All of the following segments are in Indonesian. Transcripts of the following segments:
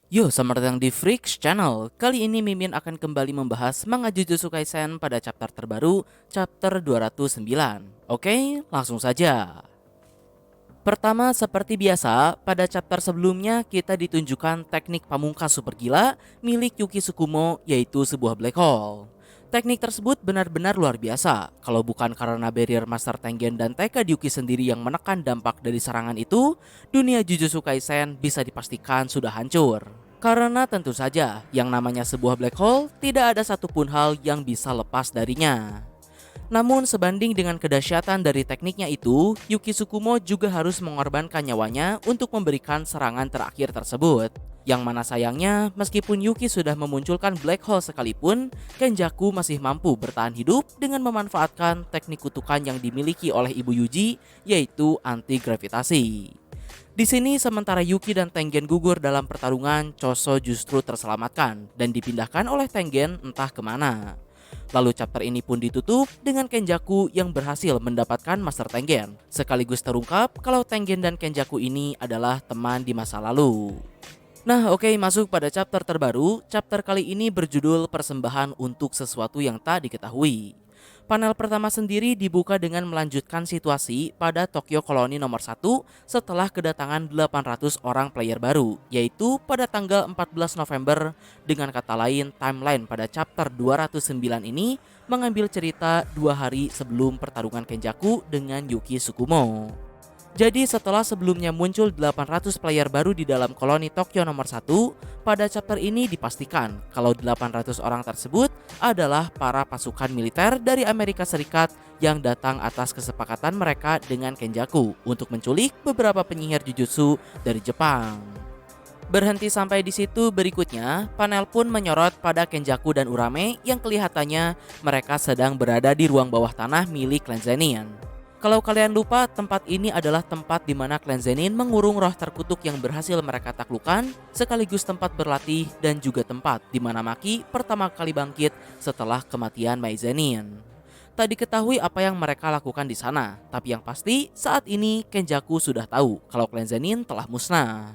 Yo, selamat datang di Freaks Channel. Kali ini Mimin akan kembali membahas manga Jujutsu Kaisen pada chapter terbaru, chapter 209. Oke, langsung saja. Pertama, seperti biasa, pada chapter sebelumnya kita ditunjukkan teknik pamungkas super gila milik Yuki Tsukumo, yaitu sebuah black hole. Teknik tersebut benar-benar luar biasa. Kalau bukan karena barrier Master Tengen dan Tekad Yuki sendiri yang menekan dampak dari serangan itu, dunia Jujutsu Kaisen bisa dipastikan sudah hancur. Karena tentu saja, yang namanya sebuah black hole tidak ada satupun hal yang bisa lepas darinya. Namun sebanding dengan kedahsyatan dari tekniknya itu, Yuki Tsukumo juga harus mengorbankan nyawanya untuk memberikan serangan terakhir tersebut. Yang mana sayangnya, meskipun Yuki sudah memunculkan black hole sekalipun, Kenjaku masih mampu bertahan hidup dengan memanfaatkan teknik kutukan yang dimiliki oleh Ibu Yuji, yaitu anti-gravitasi. Di sini sementara Yuki dan Tengen gugur dalam pertarungan, Choso justru terselamatkan dan dipindahkan oleh Tengen entah kemana. Lalu chapter ini pun ditutup dengan Kenjaku yang berhasil mendapatkan Master Tengen, sekaligus terungkap kalau Tengen dan Kenjaku ini adalah teman di masa lalu. Nah oke, masuk pada chapter terbaru. Chapter kali ini berjudul Persembahan untuk Sesuatu yang Tak Diketahui. Panel pertama sendiri dibuka dengan melanjutkan situasi pada Tokyo Koloni nomor 1 setelah kedatangan 800 orang player baru, yaitu pada tanggal 14 November. Dengan kata lain, timeline pada chapter 209 ini mengambil cerita 2 hari sebelum pertarungan Kenjaku dengan Yuki Tsukumo. Jadi setelah sebelumnya muncul 800 player baru di dalam koloni Tokyo nomor 1, pada chapter ini dipastikan kalau 800 orang tersebut adalah para pasukan militer dari Amerika Serikat yang datang atas kesepakatan mereka dengan Kenjaku untuk menculik beberapa penyihir Jujutsu dari Jepang. Berhenti sampai di situ, berikutnya panel pun menyorot pada Kenjaku dan Urame yang kelihatannya mereka sedang berada di ruang bawah tanah milik Clan Zenin. Kalau kalian lupa, tempat ini adalah tempat di mana Clan Zenin mengurung roh terkutuk yang berhasil mereka taklukkan, sekaligus tempat berlatih dan juga tempat di mana Maki pertama kali bangkit setelah kematian Mai Zenin. Tak diketahui apa yang mereka lakukan di sana, tapi yang pasti saat ini Kenjaku sudah tahu kalau Clan Zenin telah musnah.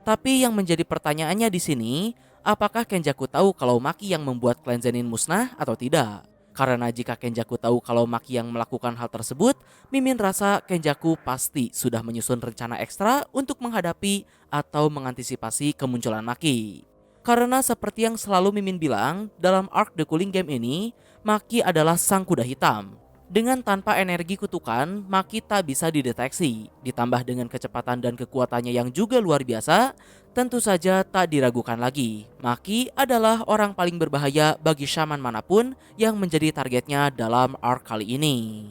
Tapi yang menjadi pertanyaannya di sini, apakah Kenjaku tahu kalau Maki yang membuat Clan Zenin musnah atau tidak? Karena jika Kenjaku tahu kalau Maki yang melakukan hal tersebut, Mimin rasa Kenjaku pasti sudah menyusun rencana ekstra untuk menghadapi atau mengantisipasi kemunculan Maki. Karena seperti yang selalu Mimin bilang, dalam arc The Cooling Game ini, Maki adalah sang kuda hitam. Dengan tanpa energi kutukan, Maki tak bisa dideteksi. Ditambah dengan kecepatan dan kekuatannya yang juga luar biasa, tentu saja tak diragukan lagi. Maki adalah orang paling berbahaya bagi shaman manapun yang menjadi targetnya dalam arc kali ini.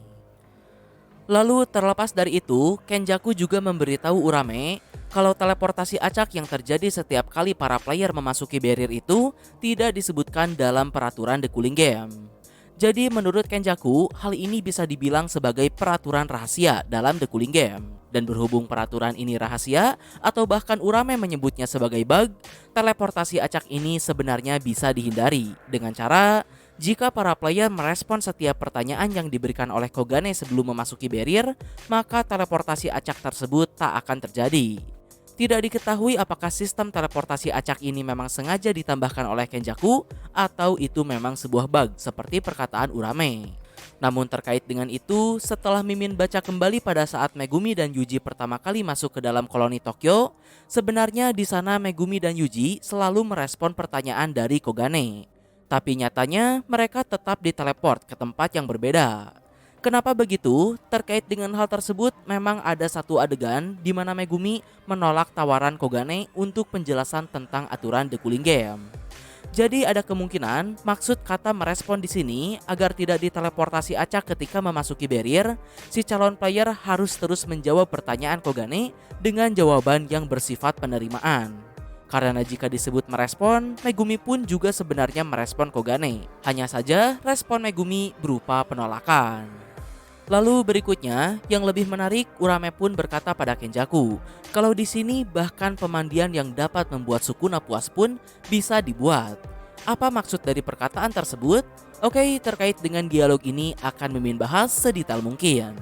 Lalu terlepas dari itu, Kenjaku juga memberitahu Urame kalau teleportasi acak yang terjadi setiap kali para player memasuki barrier itu tidak disebutkan dalam peraturan The Cooling Game. Jadi menurut Kenjaku, hal ini bisa dibilang sebagai peraturan rahasia dalam The Cooling Game. Dan berhubung peraturan ini rahasia, atau bahkan Urame menyebutnya sebagai bug, teleportasi acak ini sebenarnya bisa dihindari dengan cara jika para player merespon setiap pertanyaan yang diberikan oleh Kogane sebelum memasuki barrier, maka teleportasi acak tersebut tak akan terjadi. Tidak diketahui apakah sistem teleportasi acak ini memang sengaja ditambahkan oleh Kenjaku atau itu memang sebuah bug seperti perkataan Urame. Namun terkait dengan itu, setelah Mimin baca kembali pada saat Megumi dan Yuji pertama kali masuk ke dalam koloni Tokyo, sebenarnya di sana Megumi dan Yuji selalu merespon pertanyaan dari Kogane. Tapi nyatanya mereka tetap diteleport ke tempat yang berbeda. Kenapa begitu? Terkait dengan hal tersebut, memang ada satu adegan di mana Megumi menolak tawaran Kogane untuk penjelasan tentang aturan The Cooling Game. Jadi ada kemungkinan maksud kata merespon di sini agar tidak diteleportasi acak ketika memasuki barrier, si calon player harus terus menjawab pertanyaan Kogane dengan jawaban yang bersifat penerimaan. Karena jika disebut merespon, Megumi pun juga sebenarnya merespon Kogane. Hanya saja respon Megumi berupa penolakan. Lalu berikutnya, yang lebih menarik, Urame pun berkata pada Kenjaku, kalau di sini bahkan pemandian yang dapat membuat Sukuna puas pun bisa dibuat. Apa maksud dari perkataan tersebut? Oke, terkait dengan dialog ini akan Mimin bahas sedetail mungkin.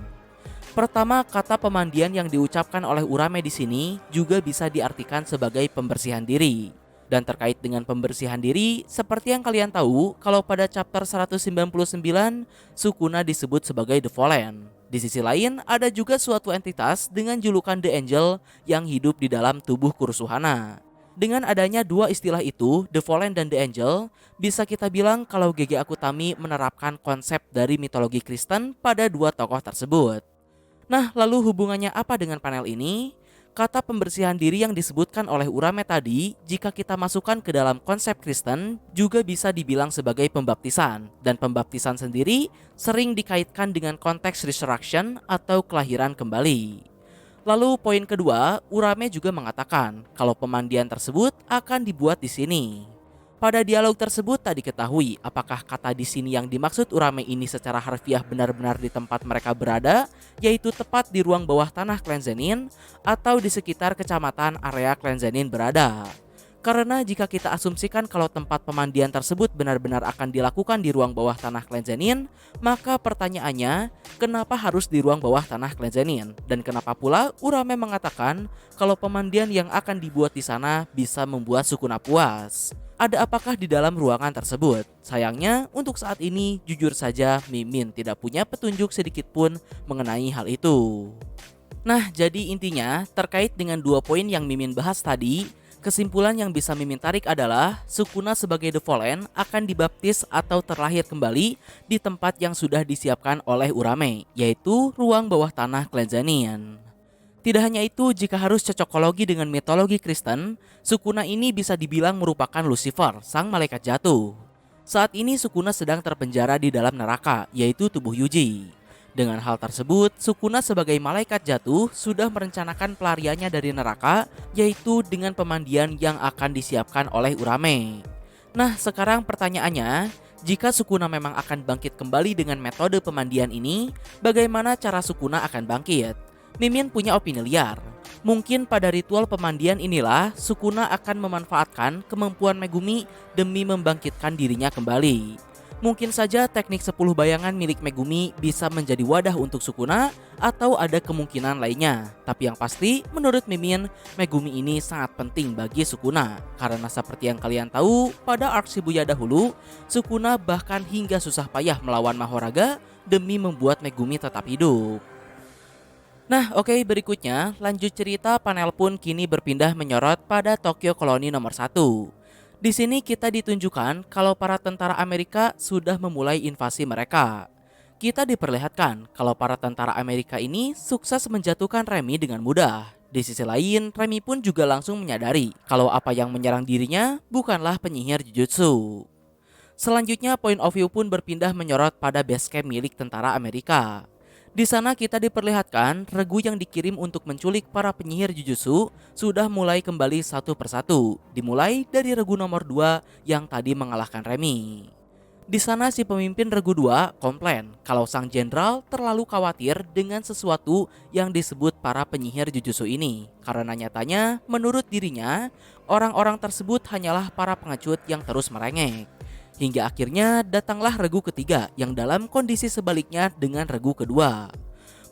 Pertama, kata pemandian yang diucapkan oleh Urame di sini juga bisa diartikan sebagai pembersihan diri. Dan terkait dengan pembersihan diri, seperti yang kalian tahu, kalau pada chapter 199, Sukuna disebut sebagai The Fallen. Di sisi lain, ada juga suatu entitas dengan julukan The Angel yang hidup di dalam tubuh Kurusuhana. Dengan adanya dua istilah itu, The Fallen dan The Angel, bisa kita bilang kalau GG Akutami menerapkan konsep dari mitologi Kristen pada dua tokoh tersebut. Nah, lalu hubungannya apa dengan panel ini? Kata pembersihan diri yang disebutkan oleh Urame tadi, jika kita masukkan ke dalam konsep Kristen, juga bisa dibilang sebagai pembaptisan. Dan pembaptisan sendiri sering dikaitkan dengan konteks resurrection atau kelahiran kembali. Lalu poin kedua, Urame juga mengatakan kalau pemandian tersebut akan dibuat di sini. Pada dialog tersebut tak diketahui apakah kata di sini yang dimaksud Urame ini secara harfiah benar-benar di tempat mereka berada, yaitu tepat di ruang bawah tanah Clan Zenin, atau di sekitar kecamatan area Clan Zenin berada. Karena jika kita asumsikan kalau tempat pemandian tersebut benar-benar akan dilakukan di ruang bawah tanah Clan Zenin, maka pertanyaannya, kenapa harus di ruang bawah tanah Clan Zenin? Dan kenapa pula Urame mengatakan kalau pemandian yang akan dibuat di sana bisa membuat Sukuna puas? Ada apakah di dalam ruangan tersebut? Sayangnya, untuk saat ini jujur saja Mimin tidak punya petunjuk sedikit pun mengenai hal itu. Nah, jadi intinya terkait dengan dua poin yang Mimin bahas tadi, kesimpulan yang bisa Mimin tarik adalah Sukuna sebagai The Fallen akan dibaptis atau terlahir kembali di tempat yang sudah disiapkan oleh Urame, yaitu ruang bawah tanah Clan Zenin. Tidak hanya itu, jika harus cocokologi dengan mitologi Kristen, Sukuna ini bisa dibilang merupakan Lucifer, sang malaikat jatuh. Saat ini Sukuna sedang terpenjara di dalam neraka, yaitu tubuh Yuji. Dengan hal tersebut, Sukuna sebagai malaikat jatuh sudah merencanakan pelariannya dari neraka, yaitu dengan pemandian yang akan disiapkan oleh Urame. Nah, sekarang pertanyaannya, jika Sukuna memang akan bangkit kembali dengan metode pemandian ini, bagaimana cara Sukuna akan bangkit? Mimin punya opini liar. Mungkin pada ritual pemandian inilah Sukuna akan memanfaatkan kemampuan Megumi demi membangkitkan dirinya kembali. Mungkin saja teknik 10 bayangan milik Megumi bisa menjadi wadah untuk Sukuna, atau ada kemungkinan lainnya. Tapi yang pasti, menurut Mimin, Megumi ini sangat penting bagi Sukuna. Karena seperti yang kalian tahu, pada arc Shibuya dahulu, Sukuna bahkan hingga susah payah melawan Mahoraga demi membuat Megumi tetap hidup. Nah, oke, berikutnya lanjut cerita. Panel pun kini berpindah menyorot pada Tokyo Koloni nomor 1. Di sini kita ditunjukkan kalau para tentara Amerika sudah memulai invasi mereka. Kita diperlihatkan kalau para tentara Amerika ini sukses menjatuhkan Remy dengan mudah. Di sisi lain, Remy pun juga langsung menyadari kalau apa yang menyerang dirinya bukanlah penyihir Jujutsu. Selanjutnya, point of view pun berpindah menyorot pada base camp milik tentara Amerika. Di sana kita diperlihatkan regu yang dikirim untuk menculik para penyihir Jujutsu sudah mulai kembali satu persatu, dimulai dari regu nomor 2 yang tadi mengalahkan Remy. Di sana si pemimpin regu 2 komplain kalau sang jenderal terlalu khawatir dengan sesuatu yang disebut para penyihir Jujutsu ini, karena nyatanya menurut dirinya orang-orang tersebut hanyalah para pengecut yang terus merengek. Hingga akhirnya datanglah regu ketiga yang dalam kondisi sebaliknya dengan regu kedua.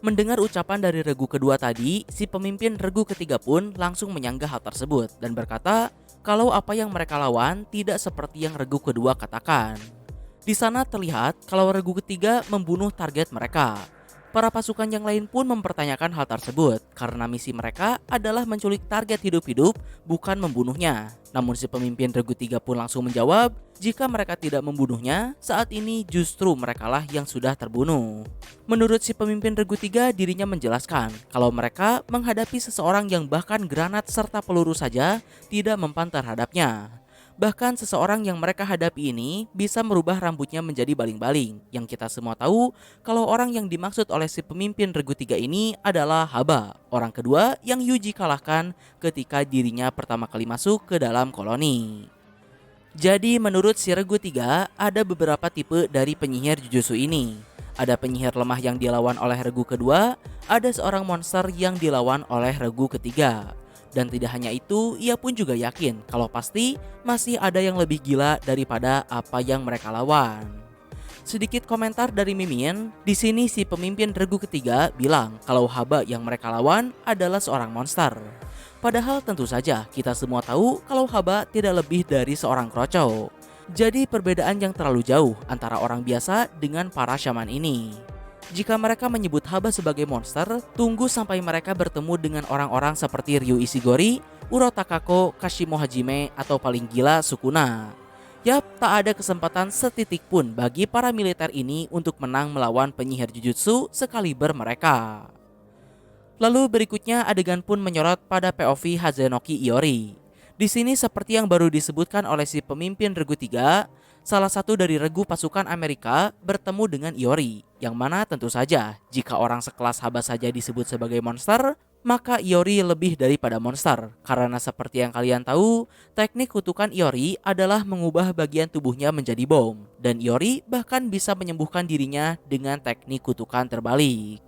Mendengar ucapan dari regu kedua tadi, si pemimpin regu ketiga pun langsung menyanggah hal tersebut dan berkata kalau apa yang mereka lawan tidak seperti yang regu kedua katakan. Di sana terlihat kalau regu ketiga membunuh target mereka. Para pasukan yang lain pun mempertanyakan hal tersebut karena misi mereka adalah menculik target hidup-hidup, bukan membunuhnya. Namun si pemimpin regu 3 pun langsung menjawab, jika mereka tidak membunuhnya, saat ini justru merekalah yang sudah terbunuh. Menurut si pemimpin regu 3, dirinya menjelaskan kalau mereka menghadapi seseorang yang bahkan granat serta peluru saja tidak mempan terhadapnya. Bahkan seseorang yang mereka hadapi ini bisa merubah rambutnya menjadi baling-baling. Yang kita semua tahu kalau orang yang dimaksud oleh si pemimpin regu 3 ini adalah Haba, orang kedua yang Yuji kalahkan ketika dirinya pertama kali masuk ke dalam koloni. Jadi menurut si regu 3 ada beberapa tipe dari penyihir Jujutsu ini. Ada penyihir lemah yang dilawan oleh regu kedua, ada seorang monster yang dilawan oleh regu ketiga. Dan tidak hanya itu, ia pun juga yakin kalau pasti masih ada yang lebih gila daripada apa yang mereka lawan. Sedikit komentar dari Mimin, di sini si pemimpin regu ketiga bilang kalau Haba yang mereka lawan adalah seorang monster. Padahal tentu saja kita semua tahu kalau Haba tidak lebih dari seorang kroco. Jadi perbedaan yang terlalu jauh antara orang biasa dengan para shaman ini. Jika mereka menyebut Haba sebagai monster, tunggu sampai mereka bertemu dengan orang-orang seperti Ryu Ishigori, Uro Takako, Kashimo Hajime, atau paling gila Sukuna. Yap, tak ada kesempatan setitik pun bagi para militer ini untuk menang melawan penyihir Jujutsu sekaliber mereka. Lalu berikutnya adegan pun menyorot pada POV Hazenoki Iori. Di sini seperti yang baru disebutkan oleh si pemimpin regu 3, salah satu dari regu pasukan Amerika bertemu dengan Iori, yang mana tentu saja jika orang sekelas Haba saja disebut sebagai monster, maka Iori lebih daripada monster. Karena seperti yang kalian tahu, teknik kutukan Iori adalah mengubah bagian tubuhnya menjadi bom, dan Iori bahkan bisa menyembuhkan dirinya dengan teknik kutukan terbalik.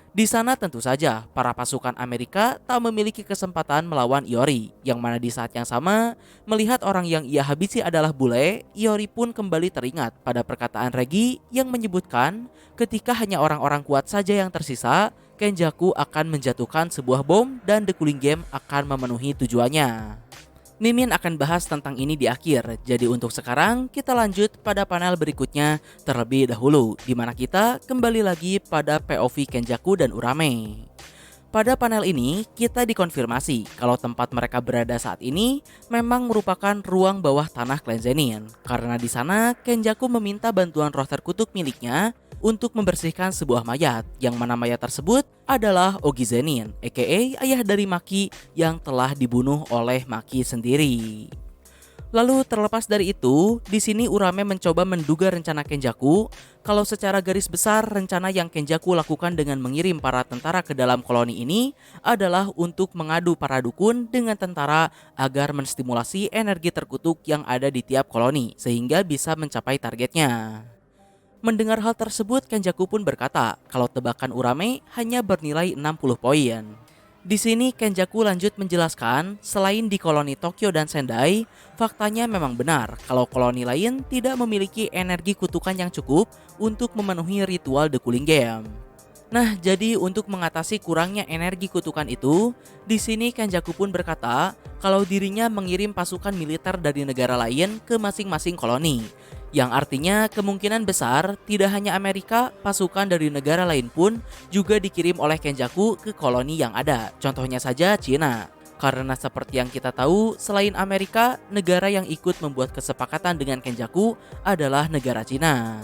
Di sana tentu saja para pasukan Amerika tak memiliki kesempatan melawan Iori, yang mana di saat yang sama melihat orang yang ia habisi adalah bule, Iori pun kembali teringat pada perkataan Regi yang menyebutkan ketika hanya orang-orang kuat saja yang tersisa, Kenjaku akan menjatuhkan sebuah bom dan The Cooling Game akan memenuhi tujuannya. Mimin akan bahas tentang ini di akhir, jadi untuk sekarang kita lanjut pada panel berikutnya terlebih dahulu, di mana kita kembali lagi pada POV Kenjaku dan Urame. Pada panel ini, kita dikonfirmasi kalau tempat mereka berada saat ini memang merupakan ruang bawah tanah Clan Zenin. Karena di sana, Kenjaku meminta bantuan roh terkutuk miliknya untuk membersihkan sebuah mayat, yang mana mayat tersebut adalah Ogi Zenin, aka ayah dari Maki yang telah dibunuh oleh Maki sendiri. Lalu terlepas dari itu, di sini Urame mencoba menduga rencana Kenjaku kalau secara garis besar rencana yang Kenjaku lakukan dengan mengirim para tentara ke dalam koloni ini adalah untuk mengadu para dukun dengan tentara agar menstimulasi energi terkutuk yang ada di tiap koloni sehingga bisa mencapai targetnya. Mendengar hal tersebut, Kenjaku pun berkata kalau tebakan Urame hanya bernilai 60 poin. Di sini Kenjaku lanjut menjelaskan, selain di koloni Tokyo dan Sendai, faktanya memang benar kalau koloni lain tidak memiliki energi kutukan yang cukup untuk memenuhi ritual The Cooling Game. Nah, jadi untuk mengatasi kurangnya energi kutukan itu, di sini Kenjaku pun berkata kalau dirinya mengirim pasukan militer dari negara lain ke masing-masing koloni. Yang artinya kemungkinan besar tidak hanya Amerika, pasukan dari negara lain pun juga dikirim oleh Kenjaku ke koloni yang ada. Contohnya saja Cina. Karena seperti yang kita tahu, selain Amerika, negara yang ikut membuat kesepakatan dengan Kenjaku adalah negara Cina.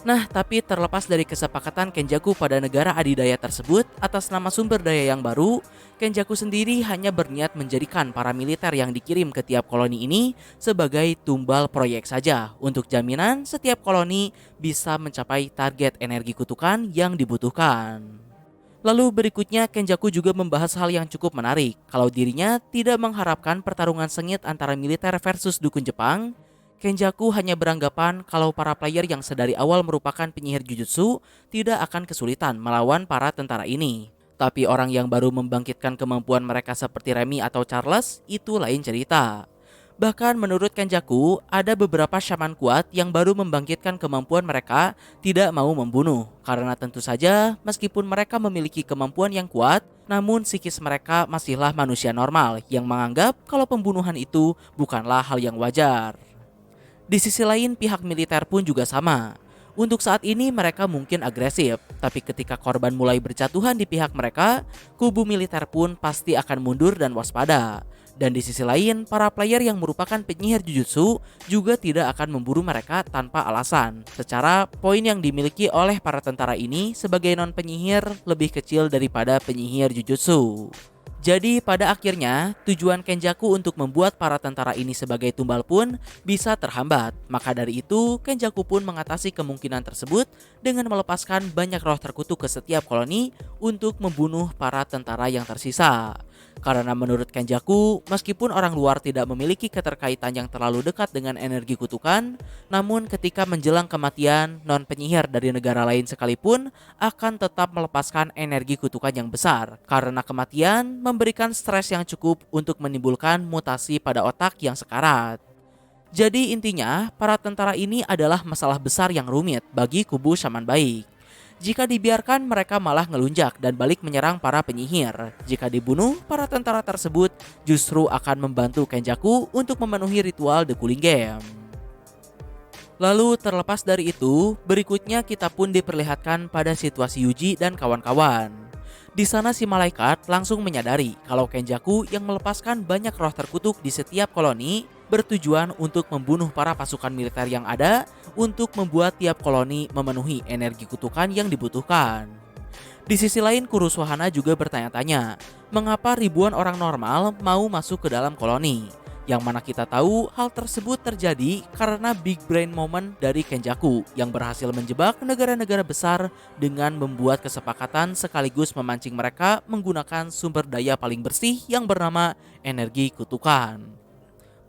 Nah, tapi terlepas dari kesepakatan Kenjaku pada negara adidaya tersebut atas nama sumber daya yang baru, Kenjaku sendiri hanya berniat menjadikan para militer yang dikirim ke tiap koloni ini sebagai tumbal proyek saja untuk jaminan setiap koloni bisa mencapai target energi kutukan yang dibutuhkan. Lalu berikutnya Kenjaku juga membahas hal yang cukup menarik, kalau dirinya tidak mengharapkan pertarungan sengit antara militer versus dukun Jepang. Kenjaku hanya beranggapan kalau para player yang sedari awal merupakan penyihir Jujutsu tidak akan kesulitan melawan para tentara ini. Tapi orang yang baru membangkitkan kemampuan mereka seperti Remy atau Charles itu lain cerita. Bahkan menurut Kenjaku, ada beberapa shaman kuat yang baru membangkitkan kemampuan mereka tidak mau membunuh. Karena tentu saja meskipun mereka memiliki kemampuan yang kuat, namun psikis mereka masihlah manusia normal yang menganggap kalau pembunuhan itu bukanlah hal yang wajar. Di sisi lain pihak militer pun juga sama. Untuk saat ini mereka mungkin agresif, tapi ketika korban mulai berjatuhan di pihak mereka, kubu militer pun pasti akan mundur dan waspada. Dan di sisi lain, para player yang merupakan penyihir Jujutsu juga tidak akan memburu mereka tanpa alasan. Secara poin yang dimiliki oleh para tentara ini sebagai non-penyihir lebih kecil daripada penyihir Jujutsu. Jadi pada akhirnya tujuan Kenjaku untuk membuat para tentara ini sebagai tumbal pun bisa terhambat. Maka dari itu Kenjaku pun mengatasi kemungkinan tersebut dengan melepaskan banyak roh terkutuk ke setiap koloni untuk membunuh para tentara yang tersisa. Karena menurut Kenjaku, meskipun orang luar tidak memiliki keterkaitan yang terlalu dekat dengan energi kutukan, namun ketika menjelang kematian, non-penyihir dari negara lain sekalipun akan tetap melepaskan energi kutukan yang besar. Karena kematian memberikan stres yang cukup untuk menimbulkan mutasi pada otak yang sekarat. Jadi intinya, para tentara ini adalah masalah besar yang rumit bagi kubu Shaman baik. Jika dibiarkan, mereka malah ngelunjak dan balik menyerang para penyihir. Jika dibunuh, para tentara tersebut justru akan membantu Kenjaku untuk memenuhi ritual The Cooling Game. Lalu terlepas dari itu, berikutnya kita pun diperlihatkan pada situasi Yuji dan kawan-kawan. Di sana si malaikat langsung menyadari kalau Kenjaku yang melepaskan banyak roh terkutuk di setiap koloni bertujuan untuk membunuh para pasukan militer yang ada untuk membuat tiap koloni memenuhi energi kutukan yang dibutuhkan. Di sisi lain, Kurusuhana juga bertanya-tanya, mengapa ribuan orang normal mau masuk ke dalam koloni? Yang mana kita tahu hal tersebut terjadi karena big brain moment dari Kenjaku yang berhasil menjebak negara-negara besar dengan membuat kesepakatan sekaligus memancing mereka menggunakan sumber daya paling bersih yang bernama energi kutukan.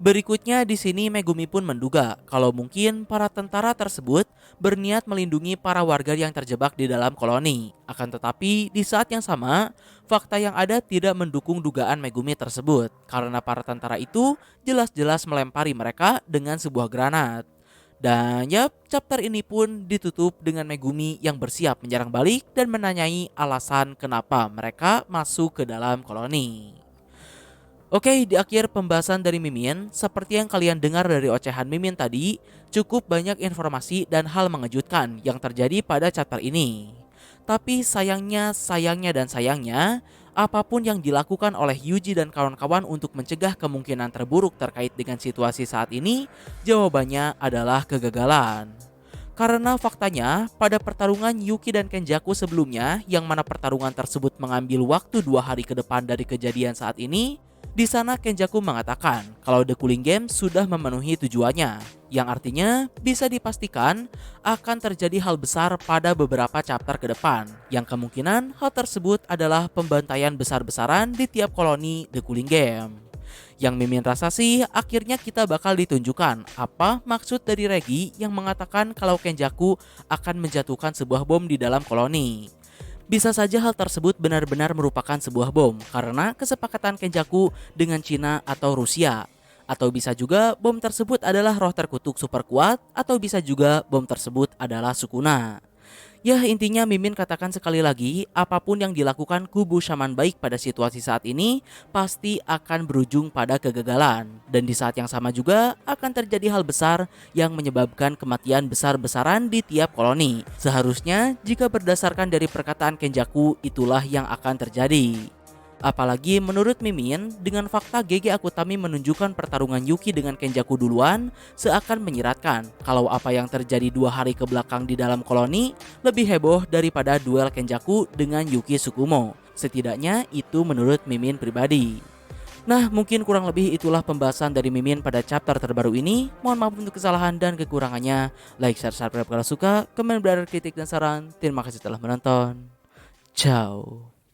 Berikutnya di sini Megumi pun menduga kalau mungkin para tentara tersebut berniat melindungi para warga yang terjebak di dalam koloni. Akan tetapi di saat yang sama, fakta yang ada tidak mendukung dugaan Megumi tersebut karena para tentara itu jelas-jelas melempari mereka dengan sebuah granat. Dan yap, chapter ini pun ditutup dengan Megumi yang bersiap menyerang balik dan menanyai alasan kenapa mereka masuk ke dalam koloni. Oke, di akhir pembahasan dari Mimin, seperti yang kalian dengar dari ocehan Mimin tadi, cukup banyak informasi dan hal mengejutkan yang terjadi pada chapter ini. Tapi sayangnya, apapun yang dilakukan oleh Yuji dan kawan-kawan untuk mencegah kemungkinan terburuk terkait dengan situasi saat ini, jawabannya adalah kegagalan. Karena faktanya, pada pertarungan Yuki dan Kenjaku sebelumnya, yang mana pertarungan tersebut mengambil waktu 2 hari ke depan dari kejadian saat ini, di sana Kenjaku mengatakan kalau The Cooling Game sudah memenuhi tujuannya, yang artinya bisa dipastikan akan terjadi hal besar pada beberapa chapter ke depan, yang kemungkinan hal tersebut adalah pembantaian besar-besaran di tiap koloni The Cooling Game. Yang Mimin rasa sih akhirnya kita bakal ditunjukkan apa maksud dari Regi yang mengatakan kalau Kenjaku akan menjatuhkan sebuah bom di dalam koloni. Bisa saja hal tersebut benar-benar merupakan sebuah bom karena kesepakatan Kenjaku dengan Cina atau Rusia. Atau bisa juga bom tersebut adalah roh terkutuk super kuat, atau bisa juga bom tersebut adalah Sukuna. Ya intinya Mimin katakan sekali lagi, apapun yang dilakukan kubu Shaman baik pada situasi saat ini pasti akan berujung pada kegagalan. Dan di saat yang sama juga akan terjadi hal besar yang menyebabkan kematian besar-besaran di tiap koloni. Seharusnya jika berdasarkan dari perkataan Kenjaku itulah yang akan terjadi. Apalagi menurut Mimin, dengan fakta GG Akutami menunjukkan pertarungan Yuki dengan Kenjaku duluan seakan menyiratkan kalau apa yang terjadi 2 hari ke belakang di dalam koloni lebih heboh daripada duel Kenjaku dengan Yuki Tsukumo. Setidaknya itu menurut Mimin pribadi. Nah, mungkin kurang lebih itulah pembahasan dari Mimin pada chapter terbaru ini. Mohon maaf untuk kesalahan dan kekurangannya. Like, share, subscribe kalau suka, komen, berada kritik dan saran. Terima kasih telah menonton. Ciao.